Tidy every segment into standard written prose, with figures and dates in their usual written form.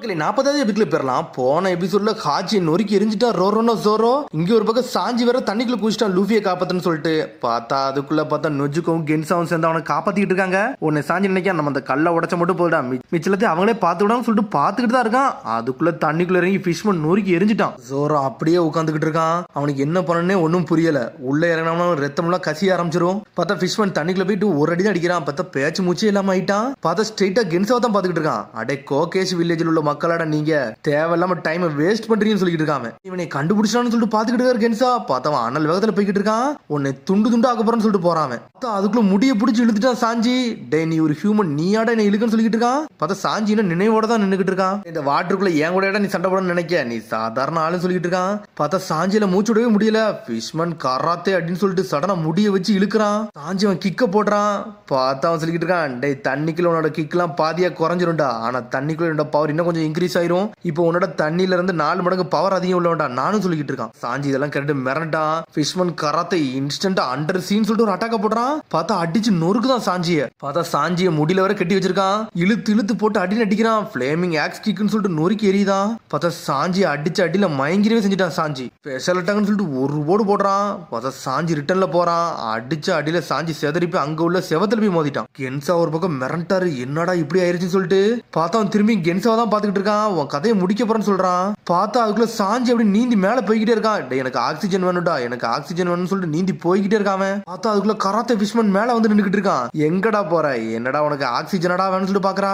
40வது எபிசோட்ல போயிடலாம். போன எபிசோட்ல ஹாச்சி நொறுக்கி எரிஞ்சிட்டா ரோரோனோ ஜோரோ. இங்க ஒரு பக்கம் சாஞ்சி வேற தண்ணிக்குள்ள குதிச்சிட்டான் லூஃபியை காப்பாத்துன்னு சொல்லிட்டு. பார்த்தா அதுக்குள்ள பார்த்தா நொஜுக்கும் கென்சாவும் சேர்ந்து அவனை காப்பாத்திட்டு இருக்காங்க. உன்னை சாஞ்சி நினைக்க நம்ம அந்த கல்லை உடச்ச மட்டும் போயிடா, மிச்சலத்தையும் அவங்களே பார்த்து விடான்னு சொல்லிட்டு பார்த்துக்கிட்டு தான் இருக்கான். அதுக்குள்ள தண்ணிக்குள்ள இறங்கி ஃபிஷ்மன் நொறுக்கி எரிஞ்சிட்டான். ஜோரோ அப்படியே உட்காந்துக்கிட்டு இருக்கான். அவனுக்கு என்ன பண்ணனே ஒன்னும் புரியல. உள்ள இறங்கினா ரத்தம்லாம் கசிய ஆரம்பிச்சிரும். பார்த்தா ஃபிஷ்மன் தண்ணிக்குள்ள போயிட்டு ஒரு அடி தான் அடிக்கிறான். பார்த்தா பேச்சு மூச்சே இல்லாம ஆயிட்டான். பார்த்தா ஸ்ட்ரெயிட்டா கென்சாவை தான் பாத்துக்கிட்டு இருக்கான். அடே கோகேஷ் வில்லேஜில் உள்ள மக்களோட நீங்க தேவையில்லாம டைம் வேஸ்ட் பண்றீங்கன்னு சொல்லிட்டு இருக்காங்க. இவனை கண்டுபிடிச்சான்னு சொல்லிட்டு பாத்துக்கிட்டு இருக்காரு கென்சா. பார்த்தவன் அனல் வேகத்துல போய்கிட்டு இருக்கான். உன்னை துண்டு துண்டு ஆக்க போறேன்னு சொல்லிட்டு போறான். அதுக்குள்ள முடிய பிடிச்சி இழுத்துட்டான் சாஞ்சி. டே நீ ஒரு ஹியூமன், நீயாட என்ன இழுக்குன்னு சொல்லிட்டு இருக்கான். பார்த்தா சாஞ்சி இன்னும் நினைவோட தான் நின்னுகிட்டு இருக்கான். இந்த வாட்டருக்குள்ள ஏன் கூட நீ சண்டை போடணும்னு நினைக்க, நீ சாதாரண ஆளுன்னு சொல்லிட்டு இருக்கான். பார்த்தா சாஞ்சியில மூச்சு விடவே முடியல. ஃபிஷ்மன் கராத்தே அப்படின்னு சொல்லிட்டு சடனா முடிய வச்சு இழுக்கிறான். சாஞ்சி அவன் கிக்க போடுறான். பார்த்தா அவன் சொல்லிட்டு இருக்கான், டே தண்ணிக்குள்ள உன்னோட கிக்லாம் பாதியா குறைஞ்சிரும்டா, ஆனா தண்ணிக்குள்ள என்னோட பவர் இன்னும் கொஞ்சம் இன்க்ரீஸ் ஆயிரும். இப்போ உன்னோட தண்ணியில இருந்து 4 மடங்கு பவர் அதிகம் உள்ளவன்டா நானும் சொல்லிட்டு இருக்கான். சாஞ்சி இதெல்லாம் correct மிரண்டான். Fishman karate இன்ஸ்டன்டா under scene சொல்லிட்டு ஒரு அட்டாக்க போடுறான். பார்த்தா அடிச்சு நொறுக்குதான் சாஞ்சிய. பார்த்தா சாஞ்சிய முடியல வர கட்டி வச்சிருக்கான். இழுத்து இழுத்து போட்டு அடி அடிக்கிறான். பிளேமிங் ஆக்ஸ் கிக்னு சொல்லிட்டு நொறுக்கி எரியுதான். பார்த்தா சாஞ்சி அடிச்சு அடியில மயங்கிரவே செஞ்சுட்டான். சாஞ்சி ஸ்பெஷல் அட்டாக்னு சொல்லிட்டு ஒரு போடு போடுறான். பார்த்தா சாஞ்சி ரிட்டர்ன்ல போறான். அடிச்சு அடியில சாஞ்சி செதறிப்பி அங்க உள்ள செவத்துல போய் மோதிட்டான். கென்சா ஒரு பக்கம் மிரண்டாரு, என்னடா இப்படி ஆயிருச்சுன்னு சொல்லிட்டு. பார்த்தா அவன் திரும்பி கென்சாவை தான் பாத்துக்கிட்டு இருக்கான். உன் கதையை முடிக்க போறேன்னு சொல்றான். பார்த்தா அதுக்குள்ள சாஞ்சி அப்படி நீந்தி மேல போய்கிட்டே இருக்கான். எனக்கு ஆக்சிஜன் வேணும்டா, எனக்கு ஆக்சிஜன் வேணும்னு சொல்லிட்டு நீந்தி போய்கிட்டே இருக்காம. பார்த்தா அதுக்குள்ள கராத்தே ஃபிஷ்மன் மேல வந்து நின்னுகிட்டு இருக்கான். எங்கடா போற, என்னடா உனக்கு ஆக்சிஜனடா வேணும்னு சொல்லிட்டு பாக்குறான்.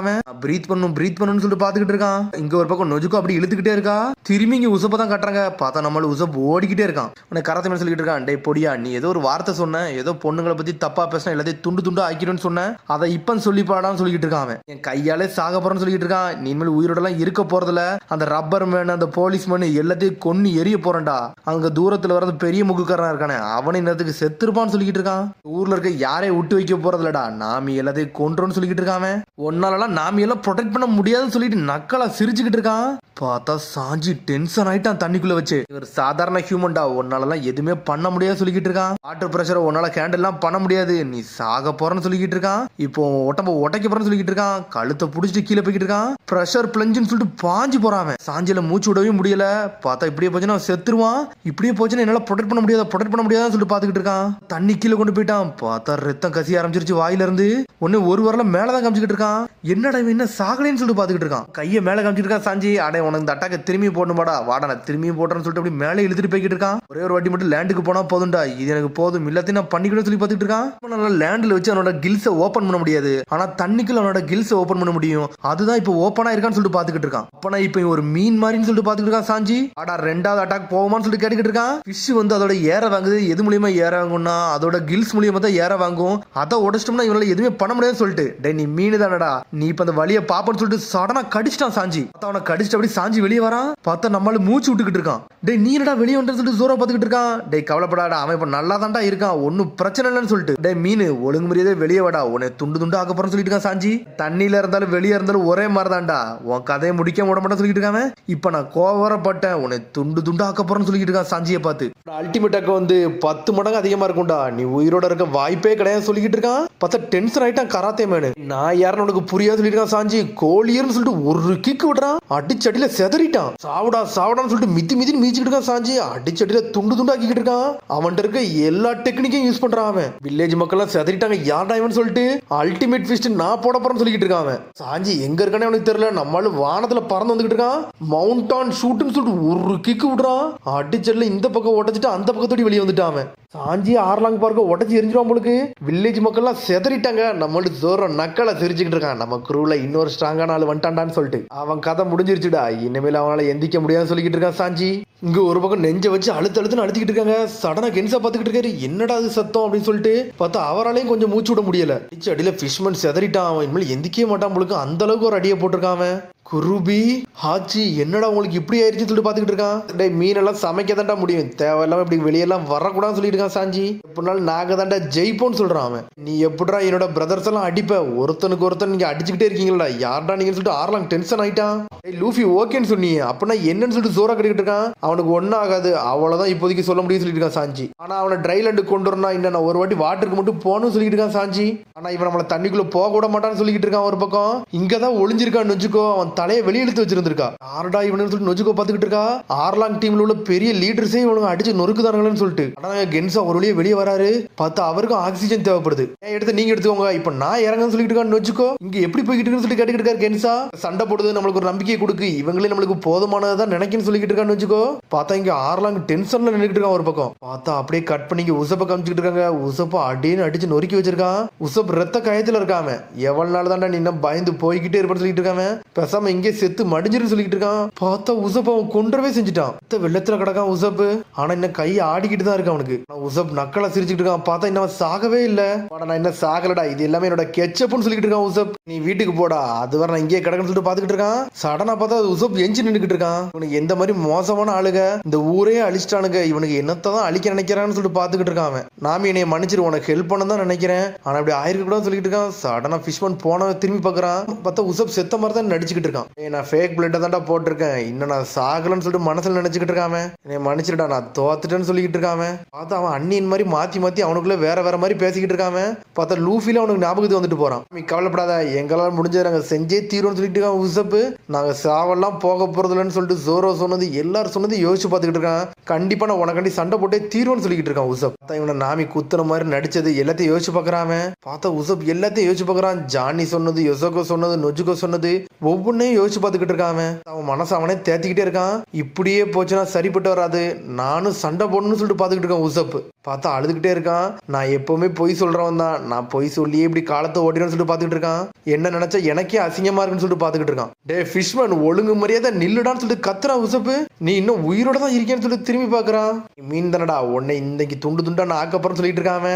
பிரீத் பண்ணணும்னு சொல்லிட்டு பாத்துக்கிட்டு இருக்கான். இங்க ஒரு பக்கம் நொஜுக்கோ அப்படி இழுத்துக்கிட்டே இருக்கா. திரும்பி இங்க உசப்ப தான் கட்டுறாங்க. பார்த்தா நம்மள உசப் ஓடிக்கிட்டே இருக்கான். உனக்கு கராத்தே மேல சொல்லிட்டு இருக்கான், டே பொடியா நீ ஏதோ ஒரு வார்த்தை சொன்ன, ஏதோ பொண்ணுங்களை பத்தி தப்பா பேசினா எல்லாத்தையும் துண்டு துண்டு ஆக்கிடுன்னு சொன்ன, அதை இப்ப சொல்லி பாடான்னு சொல்லிட்டு இருக்கான். என் கையாலே சாக போறேன்னு சொல்லிட்டு இருக்கான். நீ இனிமேல் உயிரோட எல்லாம் இருக்க போறதுல அந்த ரப்பர் மேன் அந்த போலீஸ் மேன் எல்லாத்தையும் கொன்னு எரிய போறேன்டா. அங்க தூரத்துல வரது பெரிய முகுக்காரனா இருக்கானே, அவனை நேரத்துக்கு செத்துருப்பான்னு சொல்லிட்டு இருக்கான். ஊர்ல இருக்க யாரையும் விட்டு வைக்க போறதுலடா, நாமி எல்லாத்தையும் கொன்றோன்னு சொல்லிட்டு இருக்காம. ஒன்னாலலாம் நாமி எல்லாம் ப்ரொடெக்ட் பண்ண முடியாதுன்னு சொல்லிட்டு நக்கலா சிரிச்சுக்கிட்டு இருக்கான். பார்த்தா சாஞ்சி டென்ஷன் ஆயிட்டான் தண்ணிக்குள்ள வச்சு. இவர் சாதாரண ஹியூமன்டா, ஒன்னாலலாம் எதுவுமே பண்ண முடியாது சொல்லிக்கிட்டு இருக்கான். வாட்டர் பிரஷரை உன்னால கேண்டில் எல்லாம் பண்ண முடியாது, நீ சாக போறன்னு சொல்லிக்கிட்டு இருக்கான். இப்போ உடம்ப உடைக்க போறன்னு சொல்லிக்கிட்டு இருக்கான். கழுத்தை புடிச்சிட்டு கீழே போய்கிட்டு இருக்கான். பிரஷர் பிளஞ்சுன்னு சொல்லிட்டு பாஞ்சு போறான். சாஞ்சில மூச்சு விடவே முடியல. பார்த்தா இப்படியே போச்சுன்னா செத்துருவான். இப்படியே போச்சுன்னா என்னால ப்ரொடெக்ட் பண்ண முடியாதுன்னு சொல்லிட்டு பாத்துக்கிட்டு இருக்கான். தண்ணி கீழே கொண்டு போயிட்டான். பார்த்தா ரத்தம் கசிய ஆரம்பிச்சிருச்சு வாயில இருந்து. ஒன்னு ஒரு வரல மேலதான் காமிச்சுக்கிட்டு இருக்கான். என்னடா என்ன சாகலைன்னு சொல்லிட்டு பாத்துக்கிட்டு இருக்கான். கையை மேல காமிச்சிட்டு இருக்கான். சாஞ்சி அடே உனக்கு இந்த அட்டாக்க திரும்பி போடணுமாடா, வாடா நான் திரும்பி போடுறேன்னு சொல்லிட்டு அப்படி மேலே இழுத்துட்டு போய்கிட்டு இருக்கான். ஒரே ஒரு வாட்டி மட்டும் லேண்டுக்கு போனா போதும்டா, இது எனக்கு போதும், எல்லாத்தையும் நான் பண்ணிக்கிட்டு சொல்லி பாத்துக்கிட்டு இருக்கான். லேண்ட்ல வச்சு அவனோட கில்ஸை ஓபன் பண்ண முடியாது, ஆனா தண்ணிக்குள்ள அவனோட கில்ஸை ஓபன் பண்ண முடியும். அதுதான் இப்போ ஓப்பனா இருக்கான்னு சொல்லிட்டு பாத்துக்கிட்டு இருக்கான். அப்பனா இப்போ ஒரு மீன் மாதிரின்னு சொல்லிட்டு பாத்துக்கிட்டு இருக்கான். சாஞ்சி ஆடா ரெண்டாவது அட்டாக் போகுமான்னு சொல்லிட்டு கேட்டுக்கிட்டு இருக்கான். ஃபிஷ் வந்து அதோட ஏற வாங்குது. எது மூலியமா ஏற வாங்கும்னா அதோட கில்ஸ் மூலியமா தான் ஏற வாங்கும். அதை உடச்சிட்டோம்னா இவனால எதுவுமே பண்ண முடியாதுன்னு சொல்லிட்டு, டே நீ மீன் தானடா, நீ இப்ப அந்த வழியை பாப்பன்னு சொல்லிட்டு சடனா கடிச்சிட்டான் சாஞ்சி. அவனை கடிச்சிட்டு அப்படி சாஞ்சி வெளியே வரான். பார்த்தா நம்மளால மூச்சு விட்டுக்கிட்டு இருக்கான். டே நீ என்னடா வெளியே வந்து சொல்லிட்டு ஜோரா பாத்துக்கிட்டு இருக்கான். டே கவலைப்படாடா, அவன் இப்ப நல்லா தான்டா இருக்கான், ஒன்னும் பிரச்சனை இல்லைன்னு சொல்லிட்டு. டே மீன் ஒழுங்கு முறையதே வெளியே வாடா, உன்னை துண்டு துண்டு ஆக்க போறேன்னு சொல்லிட்டு இருக்கான் சாஞ்சி. தண்ணியில இருந்தாலும் வெளியே இருந்தாலும் ஒரே மாதிரி தான்டா, உன் கதையை முடிக்க விட மாட்டேன்னு சொல்லிட்டு இருக்காங்க. இப்ப நான் கோவரப்பட்டேன், உன்னை துண்டு துண்டு ஆக்க போறேன்னு சொல்லிட்டு இருக்கான் சாஞ்சியை பார்த்து. அல்டிமேட் அக்க வந்து 10 மடங்கு அதிகமா இருக்கும்டா, நீ உயிரோட இருக்க வாய்ப்பே கிடையாது சொல்லிட்டு இருக்கான். பார்த்தா டென்ஷன் ஆயிட்டான் கராத்தே மேனு. நான் யாருன்னு உனக்கு புரியாது சொல்லிட்டு இருக்கான் சாஞ்சி. கோழியர்னு சொல்லிட்டு ஒரு கிக் விடுறான். அடிச்சடியில செதறிட்டான். சாவடான்னு சொல்லிட்டு மிதி மீச்சிக்கிட்டு இருக்கான் சாஞ்சி. அடிச்சடியில துண்டு துண்டு ஆக்கிக்கிட்டு இருக்கான். அவன்கிட்ட இருக்க எல்லா டெக்னிக்கையும் யூஸ் பண்றான் அவன். வில்லேஜ் மக்கள் எல்லாம் செதறிட்டாங்க, யாரா இவன் சொல்லிட்டு அல்டிமேட் ஃபிஸ்ட் நான் போட போறேன்னு சொல்லிட்டு இருக்கான் அவன். சாஞ்சி எங்க இருக்கானே அவனுக்கு தெரியல. நம்மளும் வானத்துல பறந்து வந்துகிட்டு இருக்கான். மவுண்ட் ஆன் ஷூட்னு சொல்லிட்டு ஒரு கிக்கு விடுறான். அடிச்சடியில இந்த பக்கம் உடச்சிட்டு அந்த பக்கத்தோடி வெளியே வந்துட்டான் அவன். சாஞ்சி ஆர்லாங் பார்க்க உடச்சி எரிஞ்சிருவான் போலுக்கு. வில்லேஜ் மக்கள் எல்லாம் செதறிட்டாங்க. நம்மளுக்கு ஜோர நக்கலை சிரிச்சுக்கிட்டு இருக்கான். நம்ம குரூல இன்னொரு ஸ்ட்ராங்கான ஆள் வந்துட்டான்டான்னு சொல்லிட்டு அவன் கதை முடிஞ்சிருச்சுடா, இனிமேல் அவனால எந்திக்க முடியாதுன்னு சொல்லிக்கிட்டு இருக்கான் சாஞ்சி. இங்க ஒரு பக்கம் நெஞ்ச வச்சு அழுத்துன்னு அழுத்திக்கிட்டு இருக்காங்க. சடனா கென்சா பாத்துக்கிட்டு இருக்காரு. என்னடா அது சத்தம் அப்படின்னு சொல்லிட்டு பார்த்தா அவராலையும் கொஞ்சம் மூச்சு விட முடியல. அடியில ஃபிஷ்மன் செதறிட்டான். அவன் இனிமேல் எந்திக்கவே மாட்டான் போலுக்கு, அந்த அளவுக்கு ஒரு அடியை போட்டிருக்கான் அவன். குருபி ஹாச்சி என்னடா உங்களுக்கு இப்படி ஆயிடுச்சுன்னு சொல்லிட்டு பாத்துக்கிட்டு இருக்கான். டே மீனெல்லாம் சமைக்க தாண்டா முடியும், தேவையில்லாம இப்படி வெளியெல்லாம் வரக்கூடாதுன்னு சொல்லிட்டு இருக்கான் சாஞ்சி. எப்படினாலும் நாங்க தாண்டா ஜெயிப்போன்னு சொல்றான் அவன். நீ எப்படிடா என்னோட பிரதர்ஸ் எல்லாம் அடிப்ப, ஒருத்தனுக்கு ஒருத்தன் நீங்க அடிச்சுக்கிட்டே இருக்கீங்களா, யார்டா நீங்கன்னு சொல்லிட்டு ஆர்லாங் டென்ஷன் ஆயிட்டான். லூஃபி ஓகேன்னு சொன்னீங்க அப்படின்னா என்னன்னு சொல்லிட்டு ஜோரா கட்டிக்கிட்டு இருக்கான். அவனுக்கு ஒன்னும் ஆகாது, அவ்வளவுதான் இப்போதைக்கு சொல்ல முடியும் சொல்லிட்டு இருக்கான் சாஞ்சி. ஆனா அவனை ட்ரைலண்டு கொண்டு வரணும், இன்னும் நான் ஒரு வாட்டி வாட்டருக்கு மட்டும் போகணும்னு சொல்லிட்டு இருக்கான் சாஞ்சி. ஆனா இவன் நம்மள தண்ணிக்குள்ள போக விட மாட்டான்னு சொல்லிட்டு இருக்கான். ஒரு பக்கம் இங்கதான் ஒளிஞ்சிருக்கான் நொஜுக்கோ, அவன் தலையை வெளியெடுத்து வச்சிருந்திருக்கா. யாருடா இவனு சொல்லிட்டு நொஜுக்கோ பாத்துக்கிட்டு இருக்கா. ஆர்லாங் டீம்ல உள்ள பெரிய லீடர்ஸே இவனுக்கு அடிச்சு நொறுக்குதானுங்களேன்னு சொல்லிட்டு. ஆனா கென்சா ஒரு வழியே வெளியே வராரு. பார்த்தா அவருக்கும் ஆக்சிஜன் தேவைப்படுது. எடுத்து நீங்க எடுத்துக்கோங்க, இப்ப நான் இறங்கன்னு சொல்லிட்டு இருக்கான்னு நொஜுக்கோ. இங்க எப்படி போய்கிட்டு இருக்குன்னு சொல்லி கேட்டுக்கிட்டு இருக்காரு கென்சா. சண்டை போடுது நம்மளுக்கு ஒரு நம்பிக்கையை கொடுக்கு, இவங்களே நம்மளுக்கு போதுமானதான் நினைக்குன்னு சொல்லிட்டு இருக்கான்னு வச்சுக்கோ. பார்த்தா இங்க ஆர்லாங் டென்ஷன்ல நின்றுட்டு இருக்கான். ஒரு பக்கம் பார்த்தா அப்படியே கட் பண்ணி உசப்ப காமிச்சுட்டு இருக்காங்க. உசப்ப அடின்னு அடிச்சு நொறுக்கி வச்சிருக்கான். உசப் ரத்த கயத்துல இருக்காம. எவ்வளவு நாள் தான்டா நீ இன்னும் பயந்து போய்கிட்டே இருப்பேன்னு சொல்லிட்டு இருக்காம. பேசாம இங்கே செத்து மடிஞ்சிருன்னு சொல்லிட்டு இருக்கான். பார்த்தா உசப் அவன் கொன்றவே செஞ்சுட்டான். வெள்ளத்துல கிடக்கான் உசப். ஆனா இன்னும் கை ஆடிக்கிட்டு தான் இருக்கு அவனுக்கு. உசப் நக்கலா சிரிச்சுட்டு இருக்கான். பார்த்தா இன்னும் சாகவே இல்ல. நான் என்ன சாகலடா, இது எல்லாமே என்னோட கெச்சப்னு சொல்லிட்டு இருக்கான் உசப். நீ வீட்டுக்கு போடா, அது வர நான் இங்கே கிடக்குன்னு சொல்லிட்டு பாத்துக்கிட்டு இருக்கான். சடனா பார்த்தா உசப் எஞ்சி நின்றுட்டு இருக்கான். இவனுக்கு எந்த மாதிரி மோசமான ஆளுக, இந்த ஊரே அழிச்சிட்டானுங்க, இவனுக்கு என்னத்தான் அழிக்க நினைக்கிறான்னு சொல்லிட்டு பாத்துக்கிட்டு இருக்கான். நாம என்னைய மன்னிச்சிரு, உனக்கு ஹெல்ப் பண்ண தான் நினைக்கிறேன், ஆனா அப்படி ஆயிருக்கு கூட சொல்லிட்டு இருக்கான். சடனா ஃபிஷ்மன் போன திரும்பி பாக்குறான். பார்த்தா உசப் செத்த மாதிரி தான் நடிச்சுக்கிட்டு இருக்கான். நான் ஃபேக் பிளட் தான்டா போட்டிருக்கேன், இன்னும் நான் சாகலன்னு சொல்லிட்டு மனசுல நினைச்சுக்கிட்டு இருக்காம. என்னை மன்னிச்சிருடா, நான் தோத்துட்டேன்னு சொல்லிக்கிட்டு இருக்காம. பார்த்தா அவன் அண்ணியின் மாதிரி மாத்தி மாத்தி அவனுக்குள்ள வேற வேற மாதிரி பேசிக்கிட்டு இருக்காம. பார்த்தா லூஃபில அவனுக்கு ஞாபகத்துக்கு வந்துட்டு போறான். நீ கவலைப்படாத, எங்களால் முடிஞ்சது நாங்க செஞ்சே தீரோன்னு சொல்லிட்டு இருக்கான் உசப். நாங்க சாவெல்லாம் போக போறதில்லன்னு சொல்லிட்டு ஜோரோ சொன்னது எல்லாரும் சொன்னது யோசிச்சு பார்த்துக்கிட்டு இருக்கான். கண்டிப்பா நான் உனக்காண்டி சண்டை போட்டே தீர்வுன்னு சொல்லிக்கிட்டு இருக்கான் உசப். பார்த்தா இவனை நாமி குத்துற மாதிரி நடிச்சது எல்லாத்தையும் யோசிச்சு பார்க்கறாம. பார்த்தா உசப் எல்லாத்தையும் யோசிச்சு பார்க்கறான். ஜானி சொன்னது, யோசோகோ சொன்னது, நொஜுகோ சொன்னது ஒவ்வொன்னையும் யோசிச்சு பார்த்துக்கிட்டு இருக்கான். அவன் மனசு அவனே தேத்திக்கிட்டே இருக்கான். இப்படியே போச்சுன்னா சரிப்பட்டு வராது, நானும் சண்டை போடணும்னு சொல்லிட்டு பார்த்துக்கிட்டு இருக்கான் உசப். பார்த்தா அழுதுகிட்டே இருக்கான். நான் எப்பவுமே பொய் சொல்றவன் தான், நான் பொய் சொல்லியே இப்படி காலத்தை ஓட்டிடுன்னு சொல்லிட்டு பார்த்துக்கிட்டு இருக்கான். என்ன நினைச்சா எனக்கே அசிங்கமா இருக்குன்னு சொல்லிட்டு பார்த்துக்கிட்டு இருக்கான். டே ஃபிஷ்மன், ஒழுங்கு மரியாதை நில்லுடான்னு சொல்லிட்டு கத்துறான் உசப்பு. நீ இன்னும் உயிரோட தான் இருக்கேன்னு சொல்லிட்டு திரும்பி பார்க்கறான். மீன் தானடா, உன்னை இன்னைக்கு துண்டு துண்டா நான் ஆக்கப்புறம் சொல்லிட்டு இருக்காம.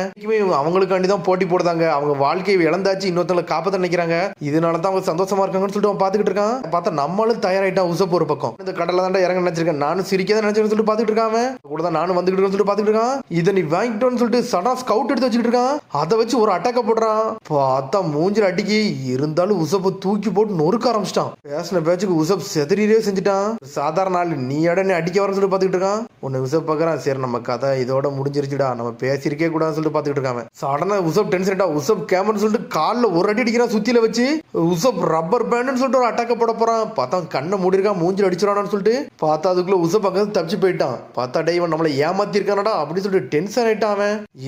அவங்களுக்காண்டி தான் போட்டி போடுறாங்க, அவங்க வாழ்க்கையை இழந்தாச்சு இன்னொருத்தவங்களை காப்பாற்ற நினைக்கிறாங்க, இதனால தான் அவங்க சந்தோஷமா இருக்காங்கன்னு சொல்லிட்டு அவன் பார்த்துக்கிட்டு இருக்கான். பார்த்தா நம்மளும் தயாராயிட்டான் உசப்பு. ஒரு பக்கம் இந்த கடலை தாண்டா இறங்க நினைச்சிருக்கேன், நானும் சிரிக்காத நினைச்சேன்னு சொல்லிட்டு பார்த்துக்கிட்டு இருக்காம. கூட தான் நானும் வந்துகிட்டு சொல்லிட்டு பார்த்துக்கிட்டு இருக்கான். இதை நீ வாங்கிட்டோன்னு சொல்லிட்டு சடா ஸ்கவுட் எடுத்து வச்சுக்கிட்டு இருக்கான். அதை வச்சு ஒரு அட்டாக்க போடுறான். பார்த்தா மூஞ்சில் அடிக்கி இருந்தாலும் உசப்பை தூக்கி போட்டு நொறுக்க ஆரம்பிச்சிட்டான். பேசின பேச்சுக்கு உசப் செதறியே செஞ்சுட்டான். சாதாரண ஆள் நீ இடனே அடிக்க வரன்னு சொல்லிட்டு பார்த்துக்கிட்டு இருக்கான். உன்னை உசப் பார்க்கறான். சரி நம்ம கதை இதோட முடிஞ்சிருச்சுடா, நம்ம பேசிருக்கே கூடாதுன்னு சொல்லிட்டு பார்த்துக்கிட்டு இருக்காங்க. சடனா உசப் டென்ஷன் ஆயிட்டா. உசப் கேமரா சொல்லிட்டு காலில் ஒரு அடி அடிக்கிறான் சுத்தியில வச்சு. உசப் ரப்பர் பேண்ட்னு சொல்லிட்டு ஒரு அட்டாக்க போட போறான். பார்த்தா கண்ணை மூடிருக்கான், மூஞ்சில் அடிச்சிடான்னு சொல்லிட்டு. பார்த்தா அதுக்குள்ள உசப் அங்க தப்பிச்சு போயிட்டான். பார்த்தா டே இவன் நம்மளை ஏமாத்தி இருக்கானடா அப்படின்னு சொல்லிட்டு டென்ஷன் ஆயிட்டான்.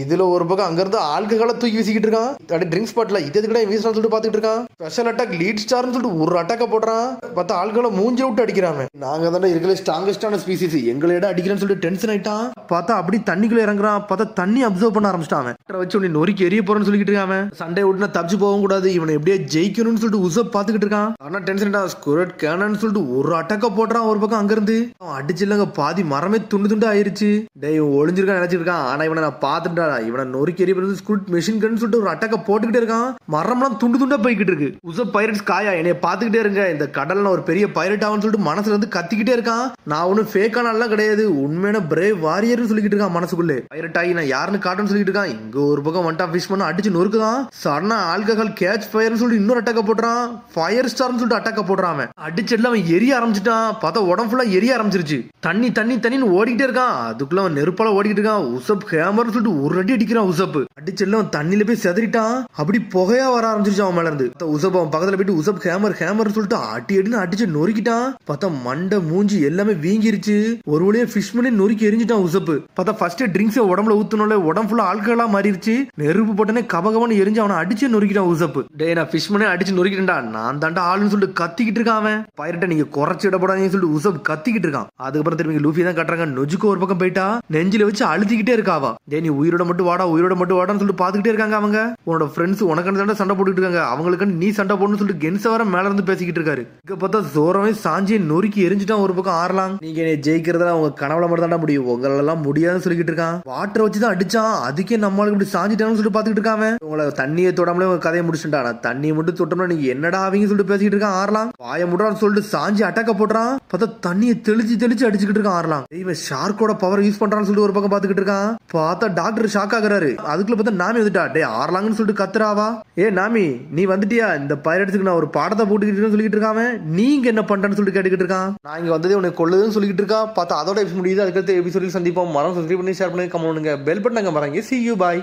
இதுல ஒரு பக்கம் அங்க இருந்து ஆல்கஹால தூக்கி வீசிக்கிட்டு இருக்கான். ட்ரிங்க்ஸ் பாட்டில இது கூட வீசலாம் சொல்லிட்டு பார்த்துட்டு இருக்கான். ஸ்பெஷல் அட்டாக் லீட் ஸ்டார்னு சொல்லிட்டு ஒரு அட்டாக்க போடுறான். பார்த்தா ஆல்கஹால மூஞ்சி விட்டு அடிக்கிறாங்க. நாங்க தானே இருக்கிற ஸ்ட்ராங்கஸ்டான ஸ்பீசிஸ், எங்களோட அடிக்கிறேன்னு சொல்லிட்டு டென்ஷன் ஆயிட்டான். பார்த்தா அப்படி தண்ணிக்குள்ள இறங்குறான். பார்த்தா தண்ணி அப்சர்வ் பண்ண ஆரம்பிச்சிட்டான். வச்சு உன்னை நொறுக்கி எரிய போறேன்னு சொல்லிட்டு இருக்கான். சண்டை விட்டுனா தப்பிச்சு போகவும் கூடாது, இவனை எப்படியே ஜெயிக்கணும்னு சொல்லிட்டு உசப் பார்த்துக்கிட்டு இருக்கான். ஆனா டென்ஷன் ஸ்குரட் கேனன்னு சொல்லிட்டு ஒரு அட்டாக்க போடுறான். ஒரு பக்கம் அங்க இருந்து அவன் அடிச்சு இல்லங்க, பாதி மரமே துண்டு துண்டு ஆயிருச்சு. டே ஒளிஞ்சிருக்கான் நினைச்சிருக்கான். ஆனா இவனை நான் பார்த்துட்டா, இவனை நொறுக்கி எரிய ஸ்குரட் மெஷின் கன்னு சொல்லிட்டு ஒரு அட்டாக்க போட்டுக்கிட்டே இருக்கான். மரம்லாம் துண்டு துண்டா போய்கிட்டு இருக்கு. உசப் பைரட்ஸ் காயா என்னைய பார்த்துக்கிட்டே இருங்க, இந்த கடல்ல ஒரு பெரிய பைரட் ஆகும்னு சொல்லிட்டு மனசுல இருந்து கத்திக்கிட்டே இருக்கான். நான் ஒன்னும் ஃபேக்கான எல்லாம் கிடையாது, உண்மையான பிரேவ் வாரியர்னு சொல்லிக்கிட்டு இருக்கான் மனசுக்குள்ளே. பைரட் ஆகி நான் யாருன்னு காட்டுன்னு சொல்லிட்டு இருக்கான். இங்க ஒரு பக்கம் வந்துட்டா ஃபிஷ் பண்ண அடிச்சு நொறுக்குதான். சடனா ஆல்கஹால் கேட்ச் ஃபயர்னு சொல்லிட்டு இன்னொரு அட்டாக்க போடுறான். ஃபயர் ஸ்டார்னு சொல்லிட்டு அட்டாக்க போடுறான். அடிச்செல்லாம் அவன் எரிய ஆரம்பிச்சிட்டான். பார்த்தா உடம்பு ஃபுல்லா எரிய ஆரம்பிச்சிருச்சு. தண்ணி தண்ணி தண்ணின்னு ஓடிக்கிட்டே இருக்கான். அதுக்குள்ள அவன் நெருப்பால ஓடிக்கிட்டு இருக்கான். உசப் ஹேமர்னு சொல்லிட்டு ஒரு அடி அடிக்கிறான். உசப் அடிச்செல்லாம் தண்ணியில போய் செதறிட்டான். அப்படி புகையா வர ஆரம்பிச்சிருச்சு அவன் மேல இருந்து. உசப் அவன் பக்கத்துல போயிட்டு உசப் ஹேமர் ஹேமர் சொல்லிட்டு அடி அடின்னு அடிச்சு நொறுக்கிட்டான். பார்த்தா மண்டை மூஞ்சி எல்லாமே வீங்கிருச்சு. ஒரு வழியா ஃபிஷ் பண்ணி நொறுக்கி எரிஞ்சிட்டான் உசப். பார்த்தா ஃபர்ஸ்ட் ட்ரிங்க்ஸ் உடம்புல ஊத்துனோல உடம்பு ஃபுல்லா ஆல்கஹாலா மாறிடுச்சு. நெருப்பு போட்டனே கபகபன்னு எரிஞ்சு அவனை அடிச்சு நொறுக்கிட்டான் உசப். டே நான் ஃபிஷ் பண்ணி அடிச்சு நொறுக்கிட்டேன்டா, நான் தாண்டா ஆளுன்னு சொல்லிட்டு கத்திக்கிட்டு இருக்கான். அவன் பைரட்டை நீங்க குறைச்சு இடப்படாதீங்கன்னு சொல்லிட்டு உசப் கத்திக்கிட்டு இருக்கான். அதுக்கப்புறம் திரும்பி லூஃபி தான் கட்டுறாங்க. நொஜுக்கோ ஒரு பக்கம் போயிட்டா நெஞ்சில வச்சு அழுத்திக்கிட்டே இருக்காவா. டே நீ உயிரோட மட்டும் வாடா, உயிரோட மட்டும் வாடான்னு சொல்லிட்டு பாத்துக்கிட்டே இருக்காங்க. அவங்க உன்னோட ஃப்ரெண்ட்ஸ் உனக்கு தாண்டா சண்டை போட்டுட்டு இருக்காங்க, அவங்களுக்கு நீ சண்டை போடணும்னு சொல்லிட்டு கென்ச வர மேல இருந்து பேசிக்கிட்டு இருக்காரு. இங்க பார்த்தா ஜோரமே சாஞ்சியை நொறுக்கி எரிஞ்சிட்டான். ஒரு பக்கம் ஆறலாம். நீங்க ஜெயிக்கிறதா உங்க கனவுல மட்டும் தாண்டா முடியும், உங்களெல்லாம் முடியாதுன்னு சொல்லிக்கிட்டு இருக்கான். வாட்டரை வச்சுதான் அடிச்சான், அதுக்கே நம்மளுக்கு இப்படி சாஞ்சிட்டான்னு சொல்லிட்டு பாத்துக்கிட்டு இருக்காங்க. உங்களை தண்ணியை தொடாமலே உங்க கதையை முடிச்சுட்டா, தண்ணியை மட்டும் தொட்டோம்னா நீங்க என்னடா அவங்க சொல்லிட்டு பேசிக்கிட்டு இருக்கான். ஆறலாம் வாய முடுறான்னு சொல்லிட்டு சாஞ்சி அட்டாக்க போடுறான். பார்த்தா தண்ணியை தெளிச்சு தெளிச்சு அடிச்சுக்கிட்டு இருக்கான். ஆறலாம் இவன் ஷார்க்கோட பவர் யூஸ் பண்றான்னு சொல்லிட்டு ஒரு பக்கம் பாத்துக்கிட்டு இருக்கான். பார்த்தா டாக்டர் ஷாக் ஆகுறாரு. அதுக்குள்ள பார்த்தா நாமி வந்துட்டா. டே ஆறலாங்கன்னு சொல்லிட்டு கத்துறாவா. ஏ நாமி நீ வந்துட்டியா, இந்த பைரட்ஸுக்கு நான் ஒரு பாடத்தை போட்டுக்கிட்டு சொல்லிட்டு இருக்காம, நீங்க என்ன பண்றேன்னு சொல்லிட்டு கேட்டுக்கிட்டு இருக்கான். நான் இங்க வந்ததே உனக்கு கொள்ளுதுன்னு சொல்லிட்டு இருக்கா. பார்த்தா அதோட எபிசோட் முடியுது. அதுக்கடுத்து எபிசோடில் சந்திப்போம். மரம் சப்ஸ்கிரைப் பண்ணி ஷேர் பண்ணி கமெண்ட் பண்ணுங்க. பெல் பட்டன் மறங்க. See you bye.